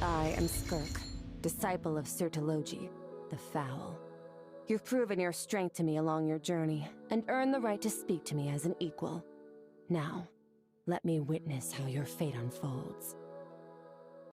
I am Skirk, disciple of Sirtologi, the Foul. You've proven your strength to me along your journey, and earned the right to speak to me as an equal. Now, let me witness how your fate unfolds.